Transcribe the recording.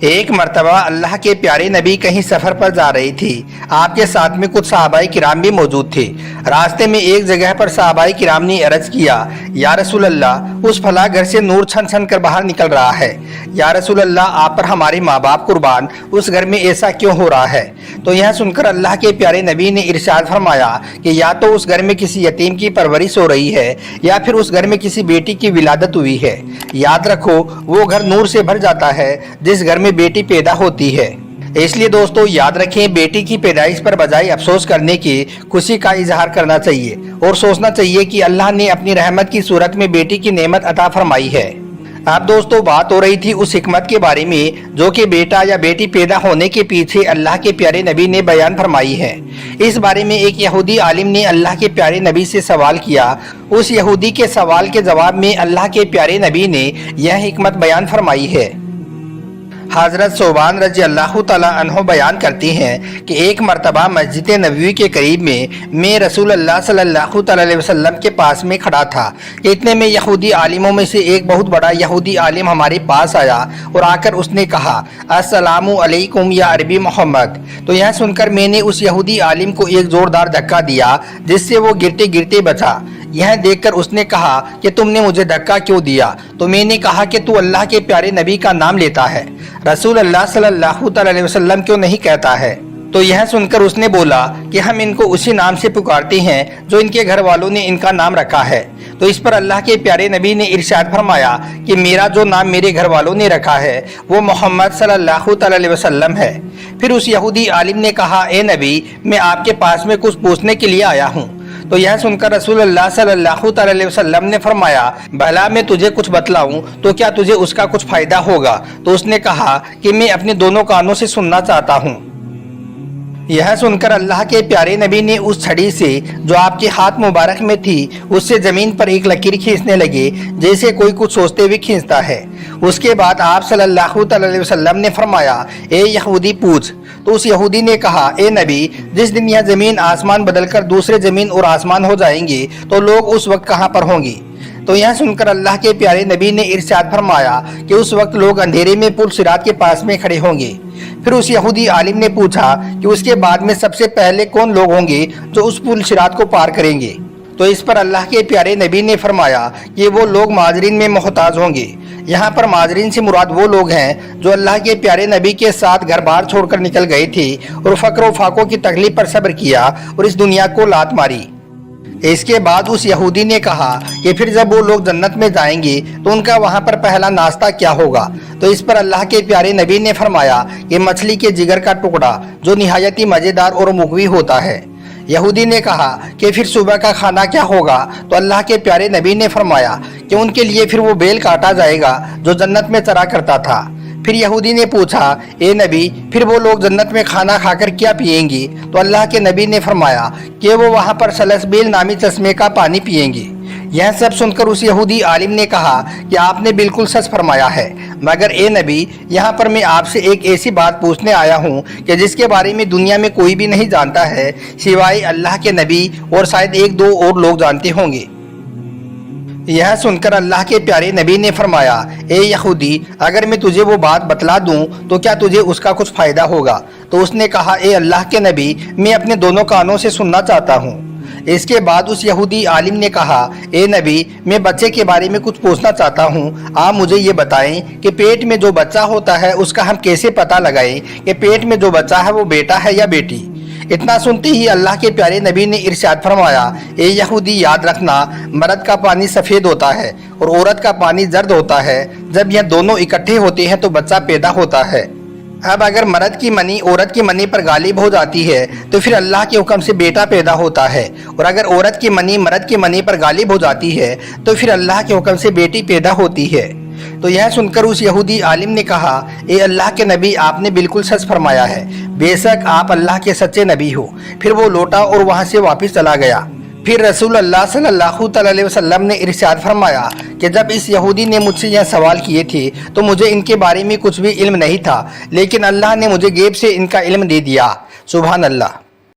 ایک مرتبہ اللہ کے پیارے نبی کہیں سفر پر جا رہی تھی۔ آپ کے ساتھ میں کچھ صحابہ کرام بھی موجود تھے۔ راستے میں ایک جگہ پر صحابہ کرام نے عرض کیا، یا رسول اللہ، اس فلاں گھر سے نور چھن چھن کر باہر نکل رہا ہے۔ یا رسول اللہ، آپ پر ہمارے ماں باپ قربان، اس گھر میں ایسا کیوں ہو رہا ہے؟ تو یہ سن کر اللہ کے پیارے نبی نے ارشاد فرمایا کہ یا تو اس گھر میں کسی یتیم کی پرورش ہو رہی ہے یا پھر اس گھر میں کسی بیٹی کی ولادت ہوئی ہے۔ یاد رکھو، وہ گھر نور سے بھر جاتا ہے جس گھر میں بیٹی پیدا ہوتی ہے۔ اس لیے دوستو یاد رکھیں، بیٹی کی پیدائش پر بجائے افسوس کرنے کی خوشی کا اظہار کرنا چاہیے اور سوچنا چاہیے کہ اللہ نے اپنی رحمت کی صورت میں بیٹی کی نعمت عطا فرمائی ہے۔ اب دوستو بات ہو رہی تھی اس حکمت کے بارے میں جو کہ بیٹا یا بیٹی پیدا ہونے کے پیچھے اللہ کے پیارے نبی نے بیان فرمائی ہے۔ اس بارے میں ایک یہودی عالم نے اللہ کے پیارے نبی سے سوال کیا۔ اس یہودی کے سوال کے جواب میں اللہ کے پیارے نبی نے یہ حکمت بیان فرمائی ہے۔ حضرت ثوبان رضی اللہ تعالیٰ عنہ بیان کرتے ہیں کہ ایک مرتبہ مسجد نبوی کے قریب میں رسول اللہ صلی اللہ تعالیٰ علیہ وسلم کے پاس میں کھڑا تھا کہ اتنے میں یہودی عالموں میں سے ایک بہت بڑا یہودی عالم ہمارے پاس آیا اور آ کر اس نے کہا، السلام علیکم یا عربی محمد۔ تو یہ سن کر میں نے اس یہودی عالم کو ایک زوردار دھکا دیا جس سے وہ گرتے گرتے بچا۔ یہ دیکھ کر اس نے کہا کہ تم نے مجھے دھکا کیوں دیا؟ تو میں نے کہا کہ تو اللہ کے پیارے نبی کا نام لیتا ہے، رسول اللہ صلی اللہ علیہ وسلم کیوں نہیں کہتا ہے؟ تو یہ سن کر اس نے بولا کہ ہم ان کو اسی نام سے پکارتے ہیں جو ان کے گھر والوں نے ان کا نام رکھا ہے۔ تو اس پر اللہ کے پیارے نبی نے ارشاد فرمایا کہ میرا جو نام میرے گھر والوں نے رکھا ہے وہ محمد صلی اللہ علیہ وسلم ہے۔ پھر اس یہودی عالم نے کہا، اے نبی، میں آپ کے پاس میں کچھ پوچھنے کے لیے آیا ہوں۔ تو یہ سن کر رسول اللہ صلی اللہ علیہ وسلم نے فرمایا، بھلا میں تجھے کچھ بتلاؤں تو کیا تجھے اس کا کچھ فائدہ ہوگا؟ تو اس نے کہا کہ میں اپنے دونوں کانوں سے سننا چاہتا ہوں۔ یہ سن کر اللہ کے پیارے نبی نے اس چھڑی سے جو آپ کے ہاتھ مبارک میں تھی اس سے زمین پر ایک لکیر کھینچنے لگے جیسے کوئی کچھ سوچتے ہوئے کھینچتا ہے۔ اس کے بعد آپ صلی اللہ علیہ وسلم نے فرمایا، اے یہودی پوچھ۔ تو اس یہودی نے کہا، اے نبی، جس دن یہ زمین آسمان بدل کر دوسرے زمین اور آسمان ہو جائیں گے تو لوگ اس وقت کہاں پر ہوں گے؟ تو یہ سن کر اللہ کے پیارے نبی نے ارشاد فرمایا کہ اس وقت لوگ اندھیرے میں پل صراط کے پاس میں کھڑے ہوں گے۔ پھر اس یہودی عالم نے پوچھا کہ اس کے بعد میں سب سے پہلے کون لوگ ہوں گے جو اس پل صراط کو پار کریں گے؟ تو اس پر اللہ کے پیارے نبی نے فرمایا کہ وہ لوگ مہاجرین میں محتاج ہوں گے۔ یہاں پر مہاجرین سے مراد وہ لوگ ہیں جو اللہ کے پیارے نبی کے ساتھ گھر بار چھوڑ کر نکل گئے تھے اور فقر و فاقوں کی تکلیف پر صبر کیا اور اس دنیا کو لات ماری۔ اس کے بعد اس یہودی نے کہا کہ پھر جب وہ لوگ جنت میں جائیں گے تو ان کا وہاں پر پہلا ناشتہ کیا ہوگا؟ تو اس پر اللہ کے پیارے نبی نے فرمایا کہ مچھلی کے جگر کا ٹکڑا جو نہایت ہی مزیدار اور مغوی ہوتا ہے۔ یہودی نے کہا کہ پھر صبح کا کھانا کیا ہوگا؟ تو اللہ کے پیارے نبی نے فرمایا کہ ان کے لیے پھر وہ بیل کاٹا جائے گا جو جنت میں چرا کرتا تھا۔ پھر یہودی نے پوچھا، اے نبی، پھر وہ لوگ جنت میں کھانا کھا کر کیا پئیں گے؟ تو اللہ کے نبی نے فرمایا کہ وہ وہاں پر سلسبیل نامی چشمے کا پانی پئیں گے۔ یہ سب سن کر اس یہودی عالم نے کہا کہ آپ نے بالکل سچ فرمایا ہے، مگر اے نبی، یہاں پر میں آپ سے ایک ایسی بات پوچھنے آیا ہوں کہ جس کے بارے میں دنیا میں کوئی بھی نہیں جانتا ہے سوائے اللہ کے نبی اور شاید ایک دو اور لوگ جانتے ہوں گے۔ یہ سن کر اللہ کے پیارے نبی نے فرمایا، اے یہودی، اگر میں تجھے وہ بات بتلا دوں تو کیا تجھے اس کا کچھ فائدہ ہوگا؟ تو اس نے کہا، اے اللہ کے نبی، میں اپنے دونوں کانوں سے سننا چاہتا ہوں۔ اس کے بعد اس یہودی عالم نے کہا، اے نبی، میں بچے کے بارے میں کچھ پوچھنا چاہتا ہوں۔ آپ مجھے یہ بتائیں کہ پیٹ میں جو بچہ ہوتا ہے اس کا ہم کیسے پتہ لگائیں کہ پیٹ میں جو بچہ ہے وہ بیٹا ہے یا بیٹی؟ اتنا سنتے ہی اللہ کے پیارے نبی نے ارشاد فرمایا، اے یہودی، یاد رکھنا، مرد کا پانی سفید ہوتا ہے اور عورت کا پانی زرد ہوتا ہے۔ جب یہ دونوں اکٹھے ہوتے ہیں تو بچہ پیدا ہوتا ہے۔ اب اگر مرد کی منی عورت کی منی پر غالب ہو جاتی ہے تو پھر اللہ کے حکم سے بیٹا پیدا ہوتا ہے، اور اگر عورت کی منی مرد کی منی پر غالب ہو جاتی ہے تو پھر اللہ کے حکم سے بیٹی پیدا ہوتی ہے۔ تو یہ سن کر اس یہودی عالم نے کہا، اے اللہ کے نبی، آپ نے بالکل سچ فرمایا ہے، بے شک آپ اللہ کے سچے نبی ہو۔ پھر وہ لوٹا اور وہاں سے واپس چلا گیا۔ پھر رسول اللہ صلی اللہ علیہ وسلم نے ارشاد فرمایا کہ جب اس یہودی نے مجھ سے یہ سوال کیے تھے تو مجھے ان کے بارے میں کچھ بھی علم نہیں تھا، لیکن اللہ نے مجھے غیب سے ان کا علم دے دیا۔ سبحان اللہ۔